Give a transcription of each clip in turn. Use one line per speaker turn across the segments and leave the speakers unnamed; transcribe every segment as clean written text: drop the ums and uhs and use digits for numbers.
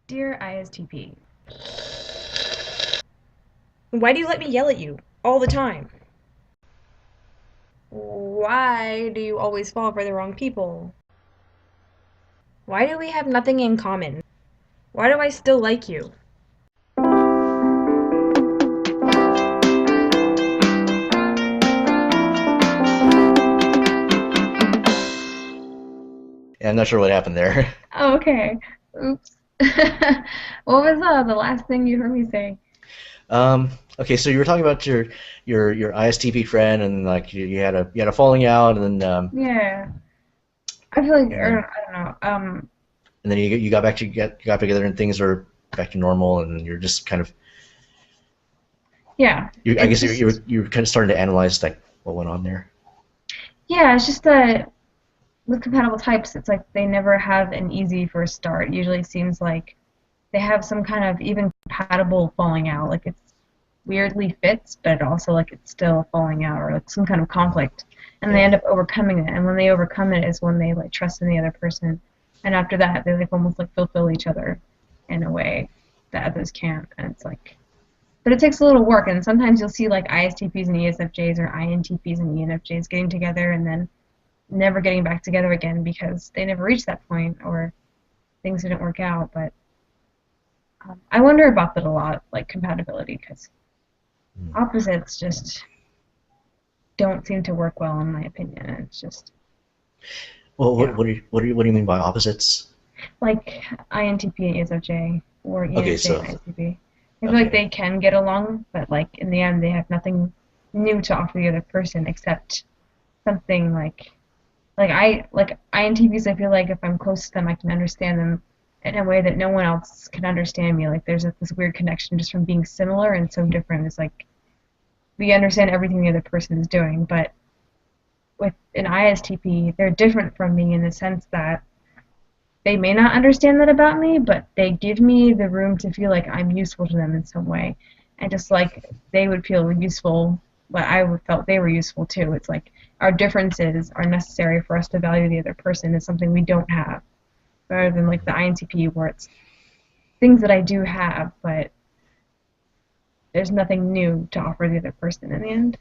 Dear ISTP,
Why do you let me yell at you all the time? Why do you always fall for the wrong people? Why do we have nothing in common? Why do I still like you?
Yeah, I'm not sure what happened there.
oh, okay. Oops. What was the last thing you heard me say?
Um, okay, so you were talking about your ISTP friend, and like you had a falling out, and then
Yeah, I feel like,
and
or
then
I don't know.
and then you got back to got together, and things are back to normal, and you're just kind of
Yeah,
you I
it's
guess
just,
you're kind of starting to analyze like what went on there.
yeah, it's just that with compatible types, it's like they never have an easy first start. Usually it seems like they have some kind of even compatible falling out. Like it's weirdly fits, but also like it's still falling out or like some kind of conflict. And they
Yeah.
end up overcoming it. And when they overcome it is when they like trust in the other person. And after that, they like almost like fulfill each other in a way that others can't. And it's like, but it takes a little work. And sometimes you'll see like ISTPs and ESFJs or INTPs and ENFJs getting together and then never getting back together again because they never reached that point or things didn't work out. But I wonder about that a lot, like compatibility, because
Hmm.
opposites just don't seem to work well in my opinion. It's just
Well,
yeah,
what do you mean by opposites?
like INTP and ESFJ or
Okay,
ENFJ and
so
ISTP. I feel like
okay,
they can get along, but like in the end, they have nothing new to offer the other person except something like INTPs. I feel like if I'm close to them, I can understand them in a way that no one else can understand me. Like there's this weird connection just from being similar and so different. It's like we understand everything the other person is doing, but with an ISTP, they're different from me in the sense that they may not understand that about me, but they give me the room to feel like I'm useful to them in some way. And just like they would feel useful, but I would felt they were useful too. It's like our differences are necessary for us to value the other person is something we don't have, rather than like the INTP where it's things that I do have, but there's nothing new to offer the other person in the end.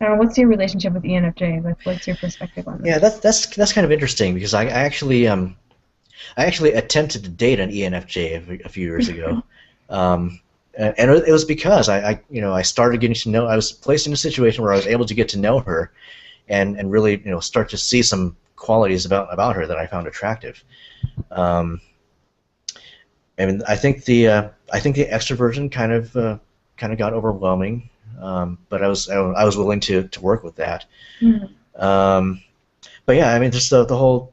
I don't know, what's your relationship with ENFJ? Like, what's your perspective on
yeah,
this?
that's kind of interesting because I actually attempted to date an ENFJ a few years ago, um, and it was because I started getting to know. I was placed in a situation where I was able to get to know her, and really start to see some qualities about her that I found attractive. Um, I mean, I think the extroversion kind of got overwhelming, but I was willing to work with that.
Mm-hmm.
Um, but yeah, I mean, just the whole.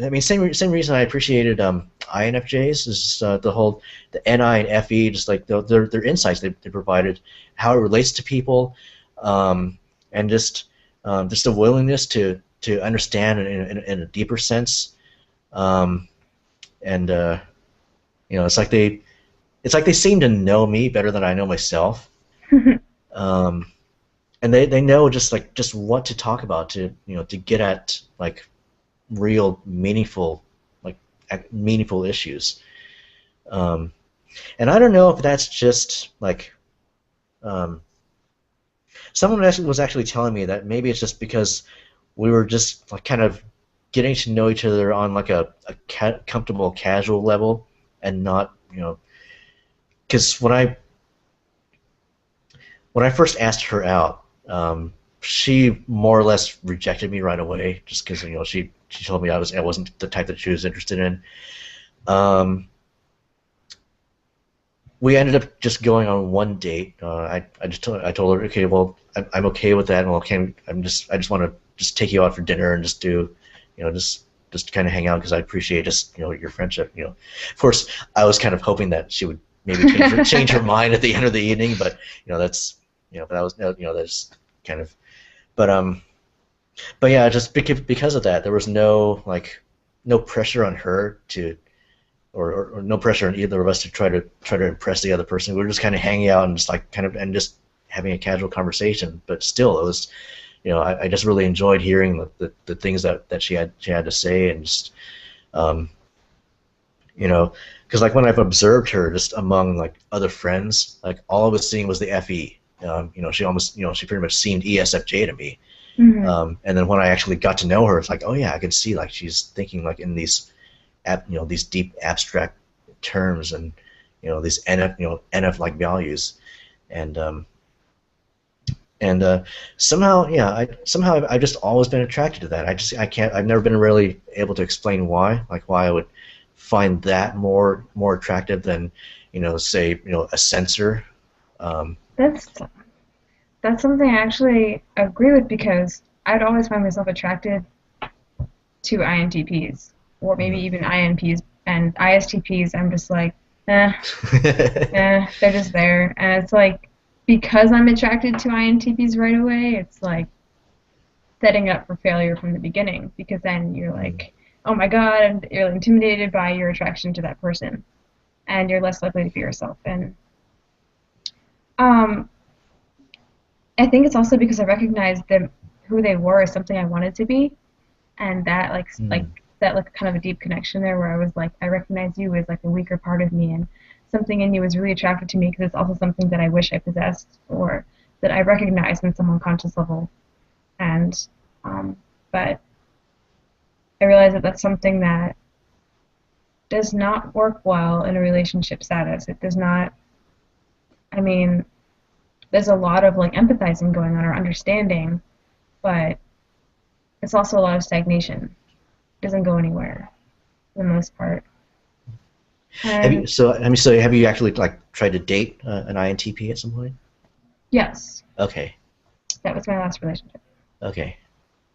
I mean, same reason I appreciated INFJs is just, the whole the NI and FE, just like their insights they provided, how it relates to people, um, and just a willingness to understand in a deeper sense. Um, and it's like they seem to know me better than I know myself. Um, and they know just what to talk about to get at like real like meaningful issues. Um, and I don't know if that's just like um, someone was actually telling me that maybe it's just because we were just like kind of getting to know each other on like a comfortable casual level and not because when I first asked her out, she more or less rejected me right away just because she told me I wasn't the type that she was interested in. Um, we ended up just going on one date. I told her, okay, well, I'm okay with that. And well, okay, I just want to just take you out for dinner and just do, just kind of hang out because I appreciate just your friendship. Of course, I was kind of hoping that she would maybe change her mind at the end of the evening, but that's but that was that's kind of but but yeah, just because of that, there was no pressure on her to or no pressure on either of us to try to impress the other person. We were just kind of hanging out and just like kind of and just having a casual conversation. But still, it was I just really enjoyed hearing the things that she had to say and just um, You know, because like when I've observed her just among like other friends, like all I was seeing was the FE. You know, she almost, you know, she pretty much seemed ESFJ to me.
Hmm.
And then when I actually got to know her, it's like, oh yeah, I can see like she's thinking like in these, you know, these deep abstract terms, and you know these NF, you know, NF like values, and and somehow, yeah, I've just always been attracted to that. I can't, I've never been really able to explain why, like why I would find that more attractive than, you know, say, you know, a sensor. Um,
That's that's something I actually agree with because I'd always find myself attracted to INTPs or maybe
mhm.
even INPs and ISTPs. I'm just like, eh, they're just there, and it's like because I'm attracted to INTPs right away, it's like setting up for failure from the beginning because then you're like, oh my god, and you're intimidated by your attraction to that person, and you're less likely to be yourself. And um, I think it's also because I recognized them who they were as something I wanted to be, and that like
Mm,
that like kind of a deep connection there where I was like I recognize you as like a weaker part of me, and something in you was really attracted to me because it's also something that I wish I possessed or that I recognize in some unconscious level. And um, but I realize that that's something that does not work well in a relationship status. It does not. I mean, there's a lot of like empathizing going on or understanding, but it's also a lot of stagnation. It doesn't go anywhere for the most part.
have
And
you, so I mean, so have you actually like tried to date an INTP at some point?
yes,
Okay,
that was my last relationship.
okay.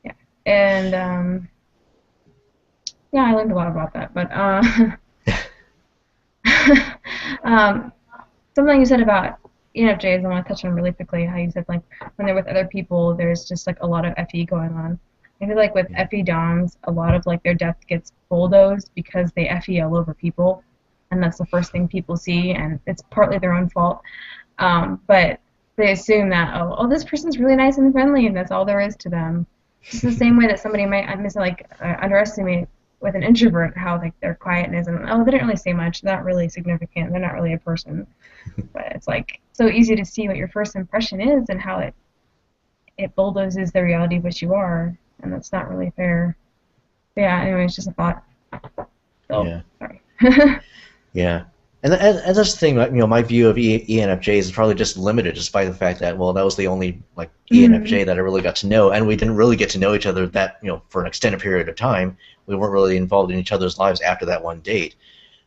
Yeah. And yeah, I learned a lot about that. But um, something you said about ENFJs, I want to touch on really quickly. How you said like when they're with other people, there's just like a lot of FE going on. I feel like with
Yeah.
FE DOMs, a lot of like their depth gets bulldozed because they FE all over people, and that's the first thing people see, and it's partly their own fault. But they assume that this person's really nice and friendly, and that's all there is to them. Just the same way that somebody might underestimate with an introvert how like their quietness and they didn't really say much, they're not really significant, they're not really a person. But it's like so easy to see what your first impression is and how it bulldozes the reality of what you are, and that's not really fair. But yeah, anyway, it's just a thought. So
Yeah.
sorry.
Yeah, and that's the thing. Like, you know, my view of ENFJs is probably just limited just by the fact that, well, that was the only like
Mm-hmm.
ENFJ that I really got to know, and we didn't really get to know each other that, you know, for an extended period of time. We weren't really involved in each other's lives after that one date.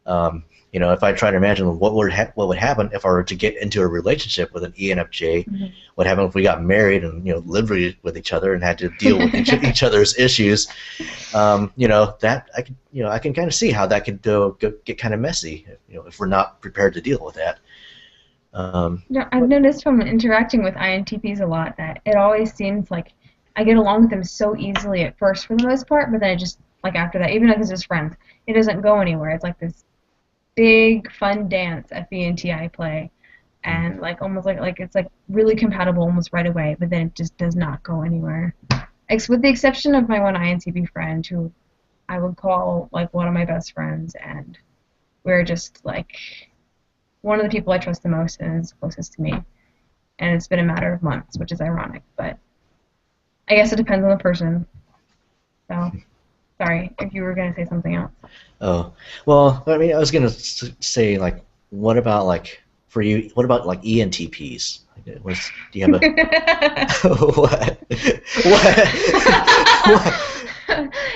Um, you know, if I try to imagine what would happen if I were to get into a relationship with an ENFJ, what happened if we got married and, you know, lived with each other and had to deal with each other's issues, you know, that I can, you know, I can kind of see how that could get kind of messy, you know, if we're not prepared to deal with that.
I've
But
noticed from interacting with INTPs a lot that it always seems like I get along with them so easily at first for the most part, but then I just like after that, even if it's just friends, it doesn't go anywhere. It's like this big fun dance at BNTI play, and like almost like it's like really compatible almost right away, but then it just does not go anywhere. With the exception of my one INTP friend who I would call like one of my best friends, and we're just like one of the people I trust the most and is closest to me. And it's been a matter of months, which is ironic, but I guess it depends on the person. So, sorry if you were going to say something else.
oh, well, I mean, I was gonna say like, what about like for you? What about like ENTPs? Like, do you have a what? What?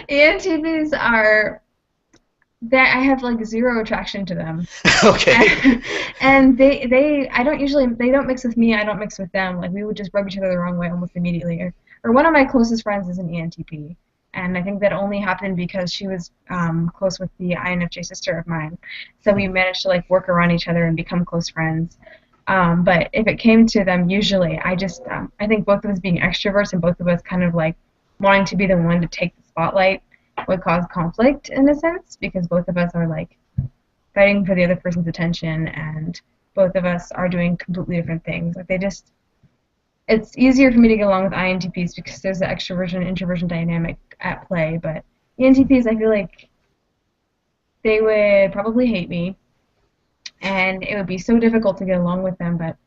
ENTPs are that I have like zero attraction to them.
Okay.
And they I don't usually they don't mix with me, I don't mix with them. Like we would just rub each other the wrong way almost immediately. Or one of my closest friends is an ENTP, and I think that only happened because she was close with the INFJ sister of mine. So we managed to like work around each other and become close friends. But if it came to them, usually I think both of us being extroverts and both of us kind of like wanting to be the one to take the spotlight would cause conflict in a sense because both of us are like fighting for the other person's attention, and both of us are doing completely different things. Like it's easier for me to get along with INTPs because there's the extroversion and introversion dynamic at play, but ENTPs I feel like they would probably hate me, and it would be so difficult to get along with them. But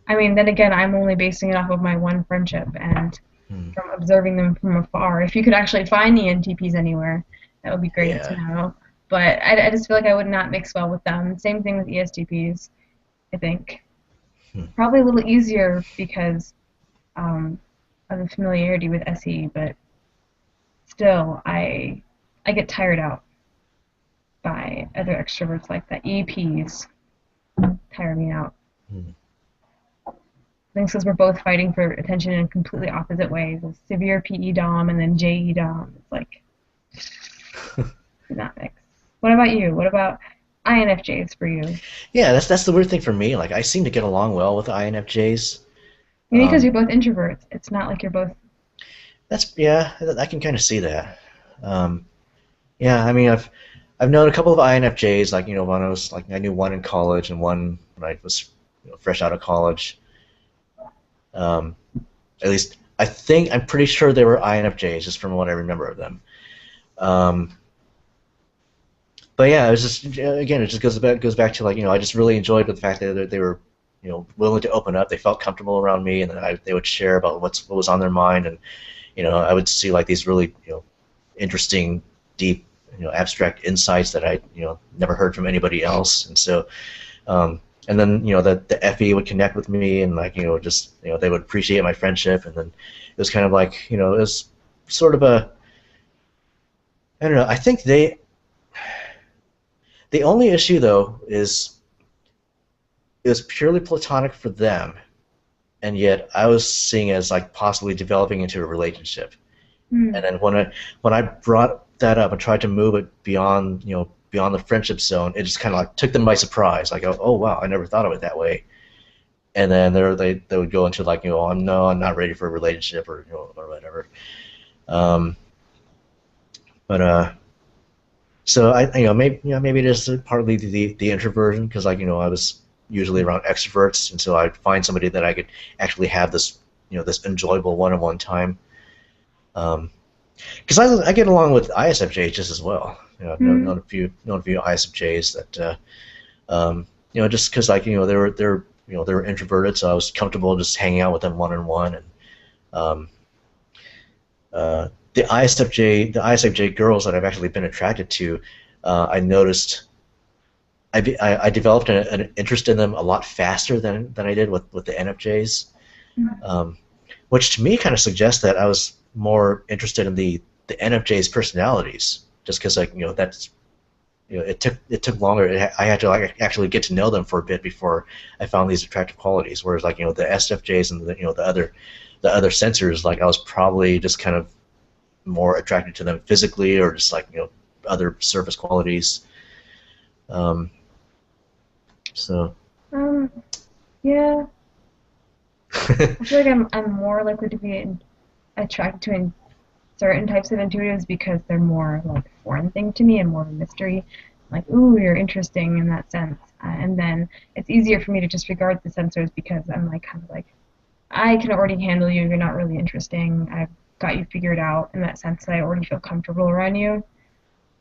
I mean, then again, I'm only basing it off of my one friendship and
Hmm.
from observing them from afar. If you could actually find ENTPs anywhere, that would be great to
Yeah.
know. But I just feel like I would not mix well with them. Same thing with ESTPs, I think.
Hmm.
Probably a little easier because um, of the familiarity with SE, but still, I get tired out by other extroverts like that. EPs tire me out.
Hmm.
I think because we're both fighting for attention in completely opposite ways. A severe PE dom and then JE dom. It's like not mix. What about you? What about INFJs for you?
Yeah, that's the weird thing for me. Like I seem to get along well with INFJs.
Maybe because
Um,
you're both introverts. It's not like you're both.
that's yeah, I can kind of see that. Um, yeah, I mean I've known a couple of INFJs. Like when I was like I knew one in college and one when I was fresh out of college. Um, at least I'm pretty sure they were INFJs just from what I remember of them. Um, but yeah, it was just again, it just goes back to like I just really enjoyed the fact that they were willing to open up. They felt comfortable around me, and they would share about what was on their mind, and I would see like these really interesting, deep, abstract insights that I never heard from anybody else, and so. And then the FE would connect with me and like just they would appreciate my friendship, and then it was kind of like it was sort of a I don't know. I think the only issue though is it was purely platonic for them, and yet I was seeing it as like possibly developing into a relationship. And
Hmm.
then when I brought that up and tried to move it beyond beyond the friendship zone, it just kind of like took them by surprise. Like oh wow, I never thought of it that way. And then they would go into like I'm not ready for a relationship or or whatever. Um, but so I maybe maybe it is partly the introversion because like I was usually around extroverts, and so I'd find somebody that I could actually have this this enjoyable one-on-one time. Because I get along with ISFJs just as well. I've
Hmm.
known a few ISFJs that just because like they were introverted, so I was comfortable just hanging out with them one on one. And um, the ISFJ girls that I've actually been attracted to, I noticed I developed an interest in them a lot faster than I did with the NFJs, um, which to me kind of suggests that I was more interested in the NFJs personalities, just because like that's it took longer. I had to like actually get to know them for a bit before I found these attractive qualities. Whereas like the SFJs and the other sensors, like I was probably just kind of more attracted to them physically or just like other surface qualities. Um, so
Um. Yeah. I feel like I'm more likely to be attracted to certain types of intuitives because they're more like a foreign thing to me and more of a mystery. Like, ooh, you're interesting in that sense. And then it's easier for me to disregard the sensors because I'm like kind of like, I can already handle you. You're not really interesting. I've got you figured out in that sense that I already feel comfortable around you.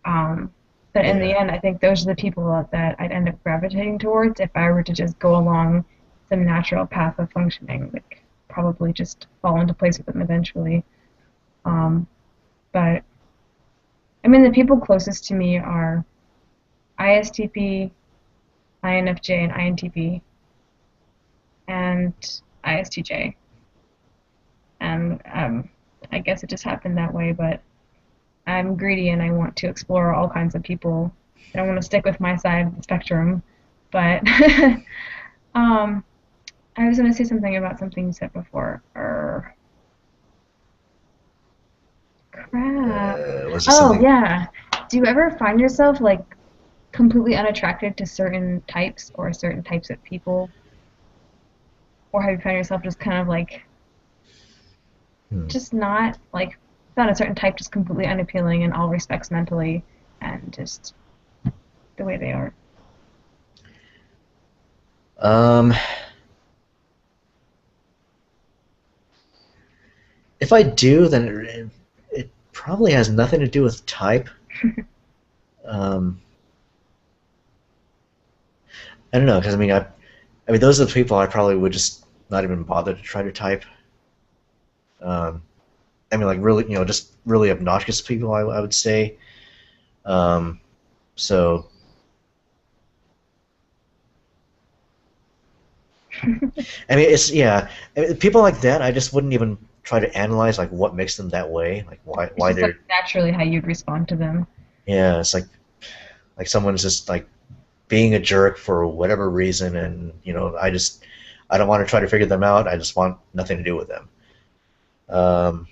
Um, but in the
yeah,
end, I think those are the people that I'd end up gravitating towards if I were to just go along some natural path of functioning, like probably just fall into place with them eventually. Um, but I mean, the people closest to me are ISTP, INFJ, and INTP, and ISTJ. And I guess it just happened that way, but I'm greedy and I want to explore all kinds of people. I don't want to stick with my side of the spectrum, but um, I was going to say something about something you said before. Crap.
was this
Oh,
something?
yeah. Do you ever find yourself like completely unattracted to certain types or certain types of people? Or have you found yourself just kind of like
Hmm.
just not like found a certain type just completely unappealing in all respects mentally and just the way they are?
Um, if I do, then it probably has nothing to do with type. Um, I don't know, because I mean, those are the people I probably would just not even bother to try to type. Um, I mean, like really, just really obnoxious people, I would say. Um, so, I mean, I mean, people like that, I just wouldn't even try to analyze like what makes them that way, like
It's
why
just like
they're,
naturally how you'd respond to them.
yeah, it's like someone's just like being a jerk for whatever reason, and I don't want to try to figure them out. I just want nothing to do with them. Um,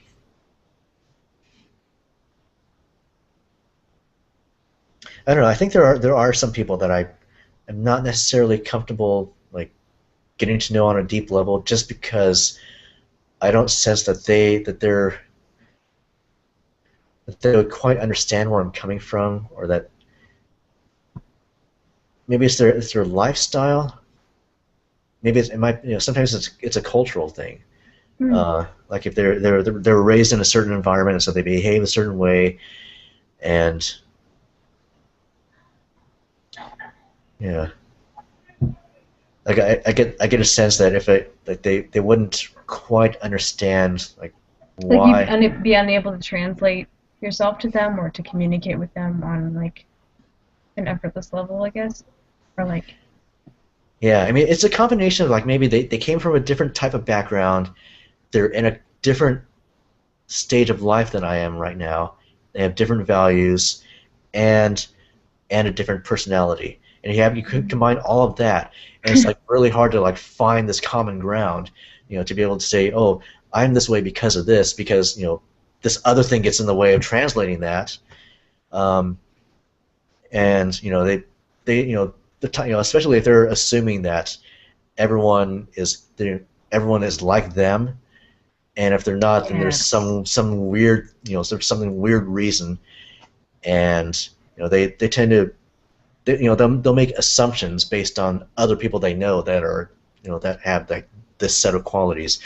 I don't know. I think there are some people that I am not necessarily comfortable like getting to know on a deep level, just because I don't sense that they would quite understand where I'm coming from, or that maybe it's their lifestyle. Maybe it might, sometimes it's a cultural thing.
Hmm.
Like if they're raised in a certain environment, and so they behave a certain way, and yeah, like I get a sense that if it like they wouldn't quite understand like
Like you'd
why.
be unable to translate yourself to them or to communicate with them on like an effortless level, I guess. Or like,
Yeah, I mean it's a combination of like maybe they came from a different type of background. They're in a different stage of life than I am right now. They have different values and a different personality. And you combine all of that, and it's like really hard to like find this common ground, to be able to say, oh, I'm this way because of this, because this other thing gets in the way of translating that. Um, and especially if they're assuming that everyone is everyone is like them, and if they're not, then there's
yes.
some weird, there's something weird reason, and they tend to they'll make assumptions based on other people they know that are that have like this set of qualities,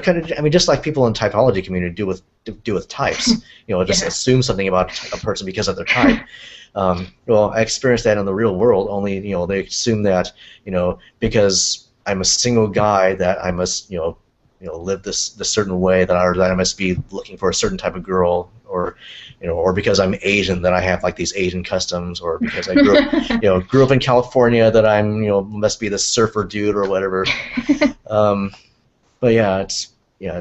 kind of, I mean, just like people in typology community do with types, just
Yeah.
assume something about a person because of their type. Well, I experienced that in the real world. Only they assume that because I'm a single guy that I must live this certain way, that I must be looking for a certain type of girl, or or because I'm Asian that I have like these Asian customs, or because I grew up in California that I'm must be the surfer dude or whatever. Um, but yeah, it's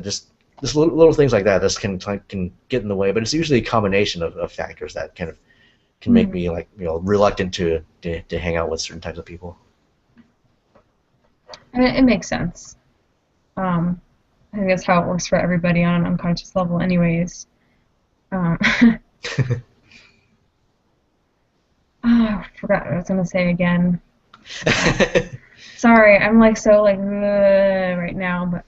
just little things like that that can get in the way. But it's usually a combination of factors that kind of can make
Hmm.
me like reluctant to hang out with certain types of people.
I mean, it makes sense. Um, I think that's how it works for everybody on an unconscious level, anyways. Um, I forgot what I was gonna say again. Sorry, I'm like so like right now, but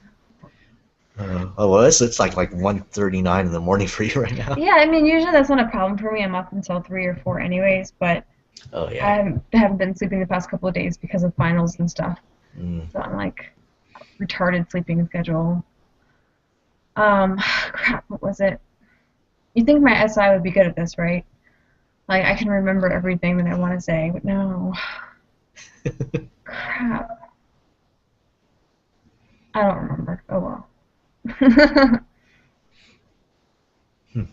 Oh well, it's like 1:39 in the morning for you right now.
yeah, I mean usually that's not a problem for me. I'm up until 3 or 4 anyways, but
Oh yeah.
I haven't been sleeping the past couple of days because of finals and stuff.
Mm.
So I'm like retarded sleeping schedule. Crap, what was it? You think my SI would be good at this, right? Like I can remember everything that I want to say, but no. Crap. I don't remember. Oh well.
Hmm.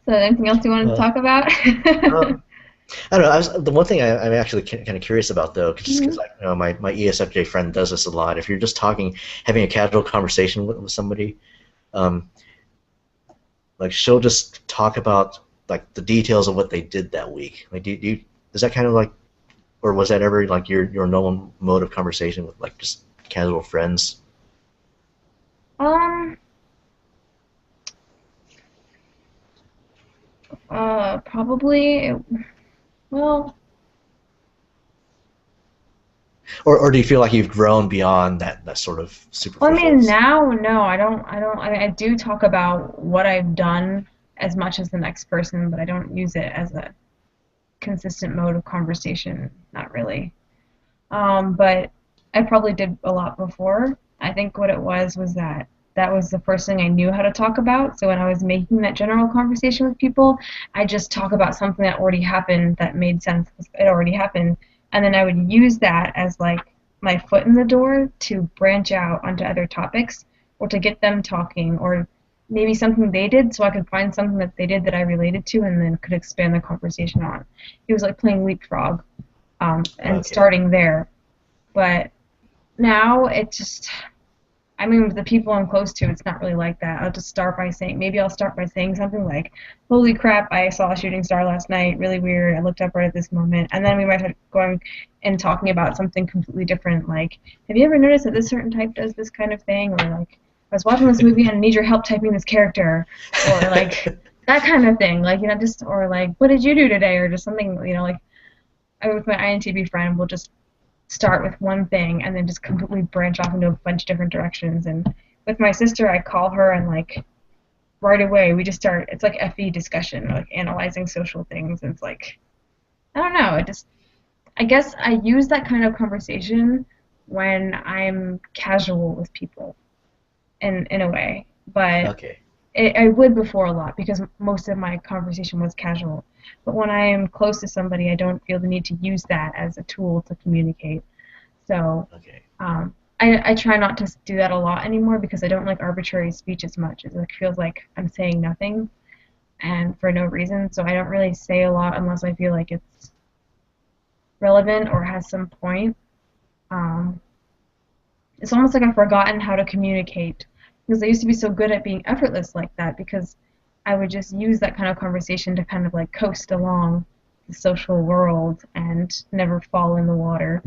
So anything else you wanted to
Well,
talk about?
um, I don't know. The one thing I'm actually kind of curious about, though, just because
Mhm.
like, my ESFJ friend does this a lot. If you're just having a casual conversation with somebody, um, like she'll just talk about like the details of what they did that week. Like, is that kind of like, or was that ever like your normal mode of conversation with like just casual friends?
Um, probably. Well,
Or do you feel like you've grown beyond that sort of
I
superficial?
mean, now, no, I don't. I do talk about what I've done as much as the next person, but I don't use it as a consistent mode of conversation. Not really. But I probably did a lot before. I think what it was that that was the first thing I knew how to talk about. So when I was making that general conversation with people, I just talk about something that already happened that made sense. It already happened. And then I would use that as like my foot in the door to branch out onto other topics or to get them talking or maybe something they did so I could find something that they did that I related to and then could expand the conversation on. It was like playing leapfrog and
Okay.
starting there. But now it just, I mean, with the people I'm close to, it's not really like that. Maybe I'll start by saying something like, holy crap, I saw a shooting star last night, really weird, I looked up right at this moment. And then we might start going and talking about something completely different, like, have you ever noticed that this certain type does this kind of thing? Or like, I was watching this movie and I need your help typing this character. Or like, that kind of thing. Like, just, or like, what did you do today? Or just something, like, with my INTP friend, we'll just start with one thing and then just completely branch off into a bunch of different directions. And with my sister, I call her and like right away we just start. It's like FE discussion, like analyzing social things. And it's like I don't know. I guess I use that kind of conversation when I'm casual with people, in a way. But
Okay.
I would before a lot because most of my conversation was casual. But when I am close to somebody, I don't feel the need to use that as a tool to communicate. So
Okay.
I try not to do that a lot anymore because I don't like arbitrary speech as much. It like, feels like I'm saying nothing and for no reason. So I don't really say a lot unless I feel like it's relevant or has some point. Um, it's almost like I've forgotten how to communicate because I used to be so good at being effortless like that because I would just use that kind of conversation to kind of like coast along the social world and never fall in the water.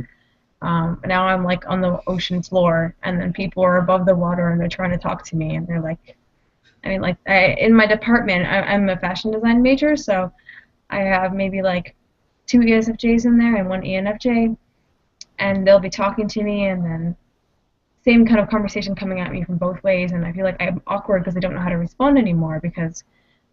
Now I'm like on the ocean floor, and then people are above the water and they're trying to talk to me, and they're like, I mean, like in my department, I'm a fashion design major, so I have maybe like two ESFJs in there and one ENFJ, and they'll be talking to me, and then same kind of conversation coming at me from both ways, and I feel like I'm awkward because I don't know how to respond anymore because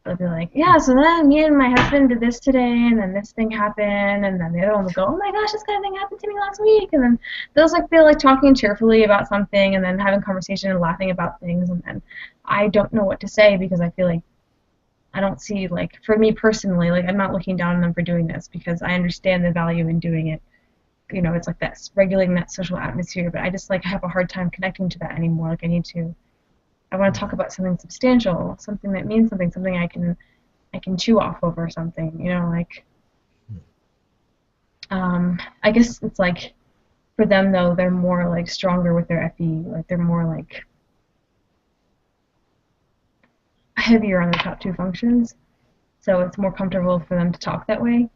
they'll be like, yeah, so then me and my husband did this today, and then this thing happened, and then the other one will go, oh my gosh, this kind of thing happened to me last week, and then they'll like talking cheerfully about something, and then having conversation and laughing about things, and then I don't know what to say because I feel like I don't see like for me personally, like I'm not looking down on them for doing this because I understand the value in doing it. It's like that regulating that social atmosphere, but I just like have a hard time connecting to that anymore. Like I want to talk about something substantial, something that means something, something I can chew off over something, like I guess it's like for them though, they're more like stronger with their FE, like they're more like heavier on the top two functions, so it's more comfortable for them to talk that way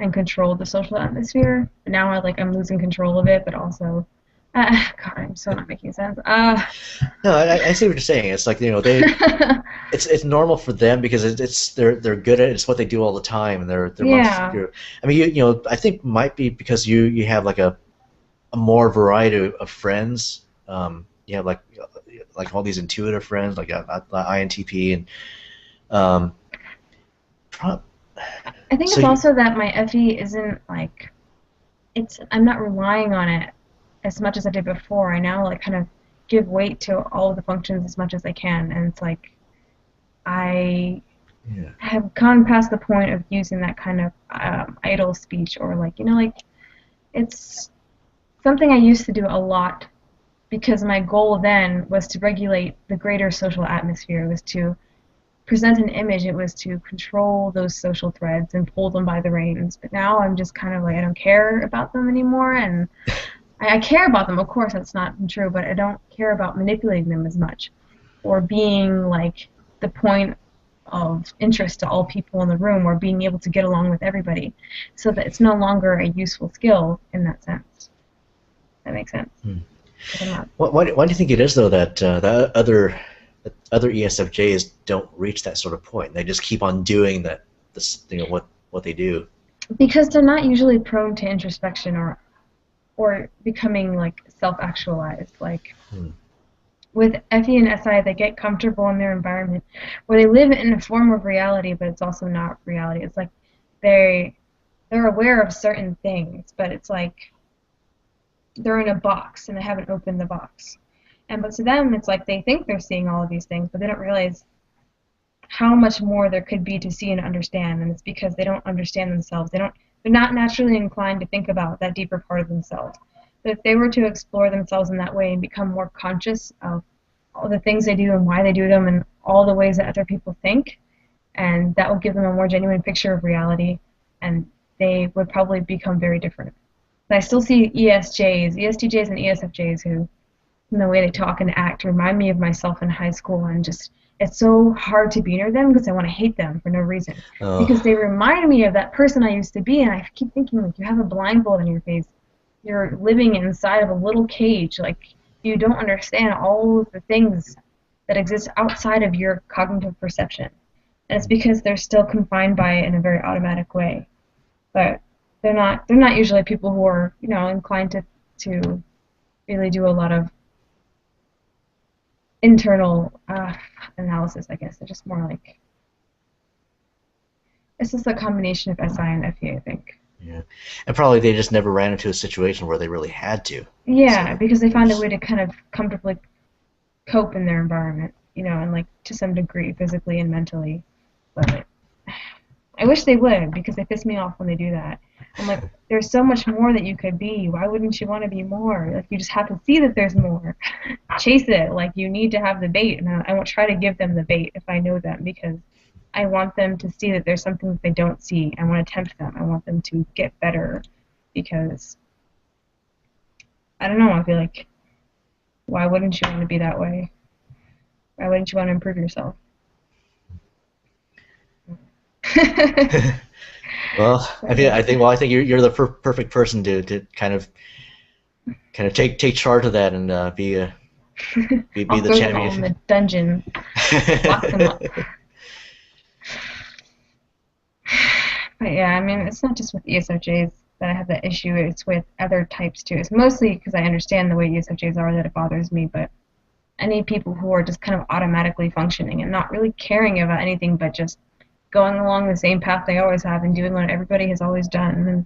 and control the social atmosphere. But now I'm losing control of it, but also God, I'm so not making sense.
No, I see what you're saying. It's like it's normal for them because it's they're good at it. It's what they do all the time, and they're amongst
Yeah.
your. I mean, I think might be because you have like a more variety of friends. You have like all these intuitive friends, like INTP, and um, pro-
I think
so
it's
you,
also that my FE isn't like I'm not relying on it as much as I did before. I now like kind of give weight to all of the functions as much as I can, and it's like I
yeah,
have gone past the point of using that kind of idle speech or like it's something I used to do a lot because my goal then was to regulate the greater social atmosphere. It was to present an image. It was to control those social threads and pull them by the reins. But now I'm just kind of like I don't care about them anymore, and I care about them. Of course, that's not true, but I don't care about manipulating them as much or being like the point of interest to all people in the room or being able to get along with everybody. So that it's no longer a useful skill in that sense. That makes sense.
hmm.
'Cause I'm not.
Why do you think it is though that the other ESFJs don't reach that sort of point? They just keep on doing that. This what they do.
Because they're not usually prone to introspection or becoming like self-actualized. Like
Hmm.
with FE and SI, they get comfortable in their environment where they live in a form of reality, but it's also not reality. It's like they they're aware of certain things, but it's like they're in a box and they haven't opened the box. And but to them, it's like they think they're seeing all of these things, but they don't realize how much more there could be to see and understand. And it's because they don't understand themselves. They're not naturally inclined to think about that deeper part of themselves. But if they were to explore themselves in that way and become more conscious of all the things they do and why they do them and all the ways that other people think, and that would give them a more genuine picture of reality, and they would probably become very different. But I still see ESTJs and ESFJs who, in the way they talk and act, remind me of myself in high school, and just it's so hard to be near them because I want to hate them for no reason. Because they remind me of that person I used to be, and I keep thinking, like, you have a blindfold on your face. You're living inside of a little cage. Like, you don't understand all of the things that exist outside of your cognitive perception. And it's because they're still confined by it in a very automatic way. But they're not usually people who are, inclined to really do a lot of internal analysis, I guess. They're just more like, it's just a combination of SI and FE, I think.
Yeah, and probably they just never ran into a situation where they really had to.
Yeah, so, because they found a way to kind of comfortably cope in their environment, and like to some degree, physically and mentally. But I wish they would, because they piss me off when they do that. I'm like, there's so much more that you could be. Why wouldn't you want to be more? Like, you just have to see that there's more. Chase it. Like, you need to have the bait, and I won't try to give them the bait if I know them, because I want them to see that there's something that they don't see. I want to tempt them. I want them to get better, because I don't know. I feel like, why wouldn't you want to be that way? Why wouldn't you want to improve yourself?
Well, I think you're the perfect person to kind of take charge of that and be the champion.
I'll in the dungeon, lock them up. But yeah, I mean, it's not just with ESFJs that I have that issue. It's with other types too. It's mostly because I understand the way ESFJs are that it bothers me. But any people who are just kind of automatically functioning and not really caring about anything but just going along the same path they always have and doing what everybody has always done, and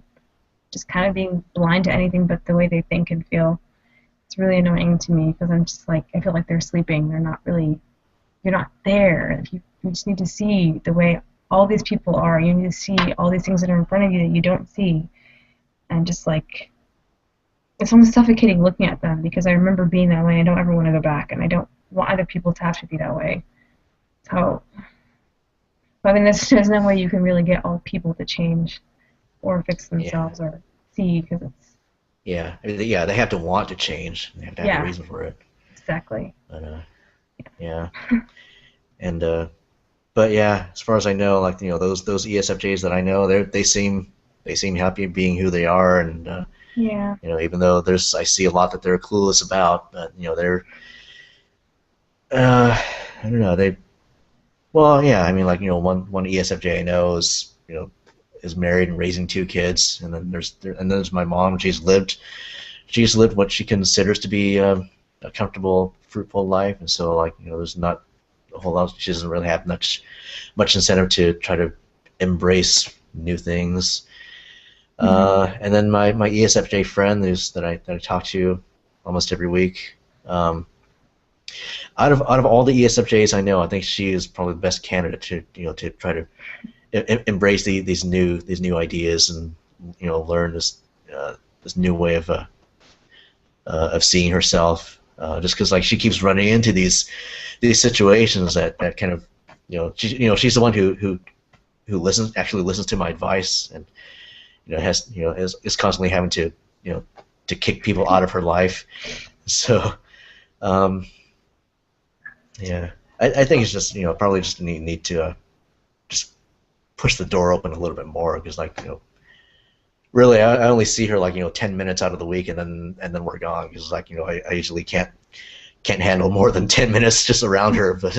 just kind of being blind to anything but the way they think and feel. It's really annoying to me, because I'm just like, I feel like they're sleeping. They're not really, you're not there. You just need to see the way all these people are. You need to see all these things that are in front of you that you don't see. And just like, it's almost suffocating looking at them, because I remember being that way. I don't ever want to go back, and I don't want other people to have to be that way. So, I mean, there's no way you can really get all people to change or fix themselves or see, because it's...
Yeah, they have to want to change. They have to have a reason for it.
Exactly.
But, yeah. And, but yeah, as far as I know, like, those ESFJs that I know, they seem happy being who they are, and, even though I see a lot that they're clueless about, but, they're, I don't know, well, yeah, I mean, like, one ESFJ I know is married and raising 2 kids, and then there's my mom. She's lived what she considers to be a comfortable, fruitful life, and so, like, there's not a whole lot. She doesn't really have much incentive to try to embrace new things. And then my ESFJ friend that I talk to almost every week. Out of all the ESFJs I know, I think she is probably the best candidate to try to embrace these new ideas, and learn this new way of seeing herself. Just because, like, she keeps running into these situations that kind of she's the one who actually listens to my advice, and is constantly having to kick people out of her life. So. Yeah, I think it's just probably just need to just push the door open a little bit more, because, like, really I only see her like 10 minutes out of the week, and then we're gone, because, like, I usually can't handle more than 10 minutes just around her. But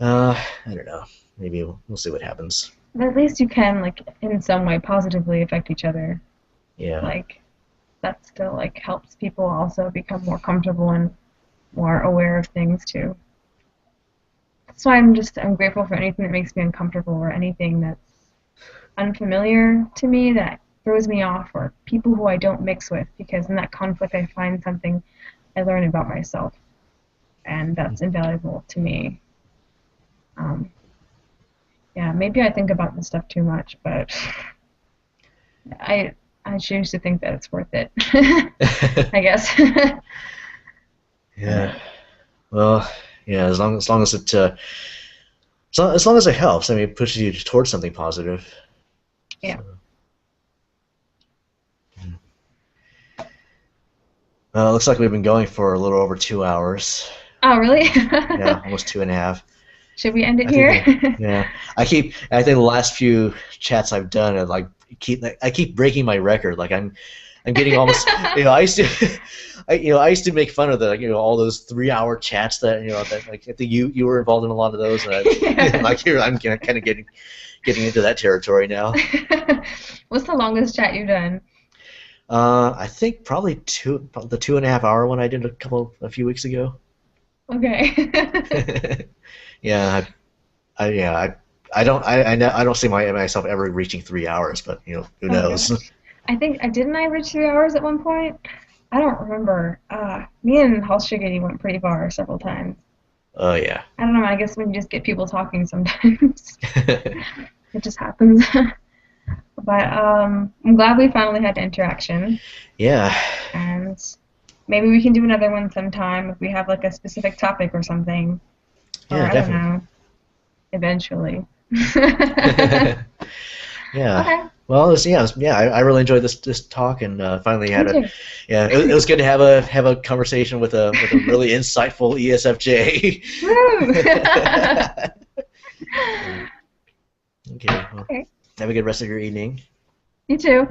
I don't know, maybe we'll see what happens.
But at least you can, like, in some way positively affect each other.
Yeah.
Like, that still, like, helps people also become more comfortable and more aware of things too. That's why I'm grateful for anything that makes me uncomfortable, or anything that's unfamiliar to me that throws me off, or people who I don't mix with, because in that conflict I find something I learn about myself, and that's invaluable to me. Um, yeah, maybe I think about this stuff too much, but I I choose to think that it's worth it. I guess.
Yeah. Well, yeah. As long as it as long as it helps. I mean, it pushes you towards something positive.
Yeah.
So, it looks like we've been going for a little over 2 hours.
Oh, really?
Yeah, almost 2.5.
Should we end it
I think
here?
yeah. I think the last few chats I've done, I keep breaking my record. Like I'm getting almost. I used to, I used to make fun of the all those 3-hour chats that like I think you were involved in a lot of those, and
Yeah.
like here I'm kind of getting into that territory now.
What's the longest chat you've done?
I think probably the 2.5 hour one I did a few weeks ago.
Okay.
Yeah, I don't see myself ever reaching 3 hours, but who
Oh
knows?
gosh. I think didn't I reach 3 hours at one point? I don't remember. Me and Halshigity went pretty far several times.
Oh yeah.
I don't know. I guess when you just get people talking, sometimes it just happens. But I'm glad we finally had the interaction,
Yeah.
and maybe we can do another one sometime if we have like a specific topic or something, or
Yeah,
I don't
definitely.
know, eventually.
Yeah.
Okay,
Well, I really enjoyed this talk, and finally
me
had
too.
it was good to have a conversation with a really insightful ESFJ.
Woo!
Okay. Well,
Okay,
have a good rest of your evening.
you too.